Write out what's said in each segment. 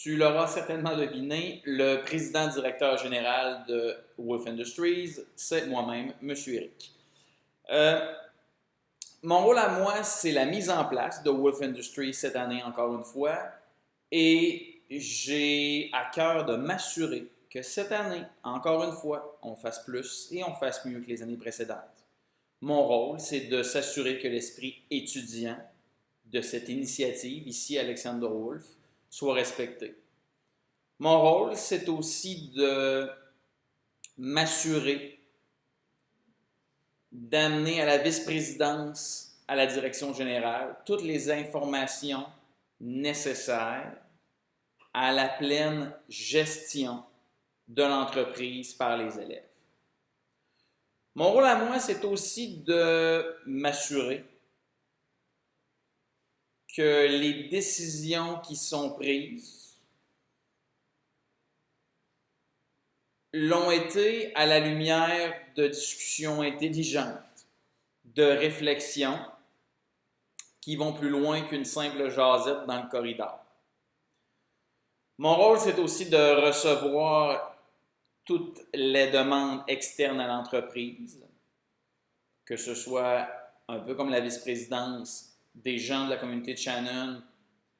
Tu l'auras certainement deviné, le président directeur général de Wolf Industries, c'est moi-même, M. Eric. Mon rôle à moi, c'est la mise en place de Wolf Industries cette année, encore une fois, et j'ai à cœur de m'assurer que cette année, encore une fois, on fasse plus et on fasse mieux que les années précédentes. Mon rôle, c'est de s'assurer que l'esprit étudiant de cette initiative, ici Alexander Wolf, soit respecté. Mon rôle, c'est aussi de m'assurer d'amener à la vice-présidence, à la direction générale, toutes les informations nécessaires à la pleine gestion de l'entreprise par les élèves. Mon rôle à moi, c'est aussi de m'assurer que les décisions qui sont prises l'ont été à la lumière de discussions intelligentes, de réflexions qui vont plus loin qu'une simple jasette dans le corridor. Mon rôle, c'est aussi de recevoir toutes les demandes externes à l'entreprise, que ce soit un peu comme la vice-présidence, des gens de la communauté de Shannon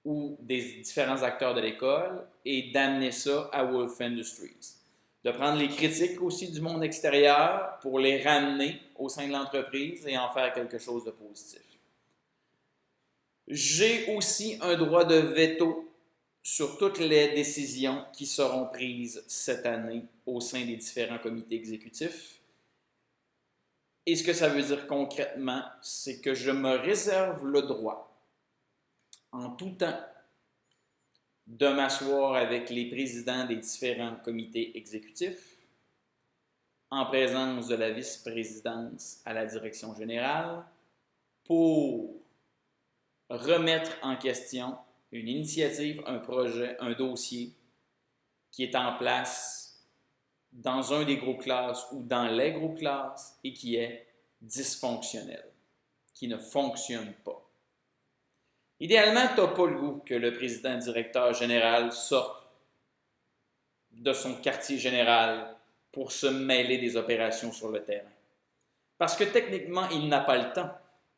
ou des différents acteurs de l'école, et d'amener ça à Wolf Industries. De prendre les critiques aussi du monde extérieur pour les ramener au sein de l'entreprise et en faire quelque chose de positif. J'ai aussi un droit de veto sur toutes les décisions qui seront prises cette année au sein des différents comités exécutifs. Et ce que ça veut dire concrètement, c'est que je me réserve le droit, en tout temps, de m'asseoir avec les présidents des différents comités exécutifs, en présence de la vice-présidence à la direction générale, pour remettre en question une initiative, un projet, un dossier qui est en place dans un des groupes classes ou dans les groupes classes et qui est dysfonctionnel, qui ne fonctionne pas. Idéalement, tu n'as pas le goût que le président directeur général sorte de son quartier général pour se mêler des opérations sur le terrain. Parce que techniquement, il n'a pas le temps.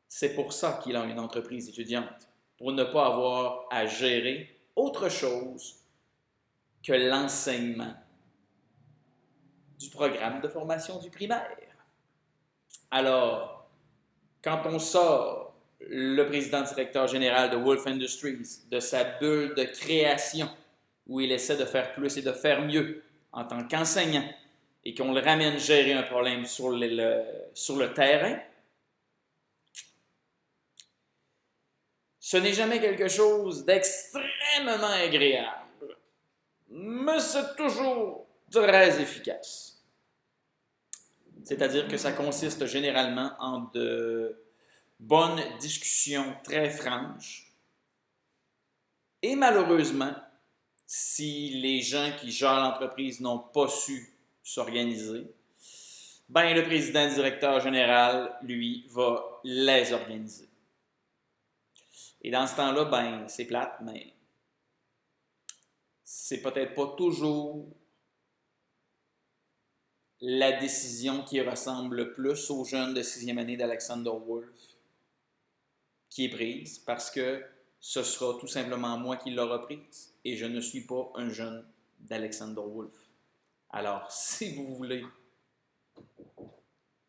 C'est pour ça qu'il a une entreprise étudiante, pour ne pas avoir à gérer autre chose que l'enseignement du programme de formation du primaire. Alors, quand on sort le président directeur général de Wolf Industries de sa bulle de création, où il essaie de faire plus et de faire mieux en tant qu'enseignant, et qu'on le ramène gérer un problème sur le terrain, ce n'est jamais quelque chose d'extrêmement agréable, mais c'est toujours très efficace. C'est-à-dire que ça consiste généralement en de bonnes discussions très franches. Et malheureusement, si les gens qui gèrent l'entreprise n'ont pas su s'organiser, ben le président directeur général, lui, va les organiser. Et dans ce temps-là, ben c'est plate, mais c'est peut-être pas toujours la décision qui ressemble le plus aux jeunes de 6e année d'Alexander Wolf qui est prise, parce que ce sera tout simplement moi qui l'aura prise, et je ne suis pas un jeune d'Alexander Wolf. Alors, si vous voulez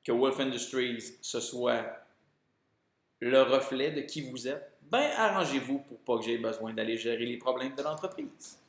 que Wolf Industries, ce soit le reflet de qui vous êtes, ben arrangez-vous pour pas que j'aie besoin d'aller gérer les problèmes de l'entreprise.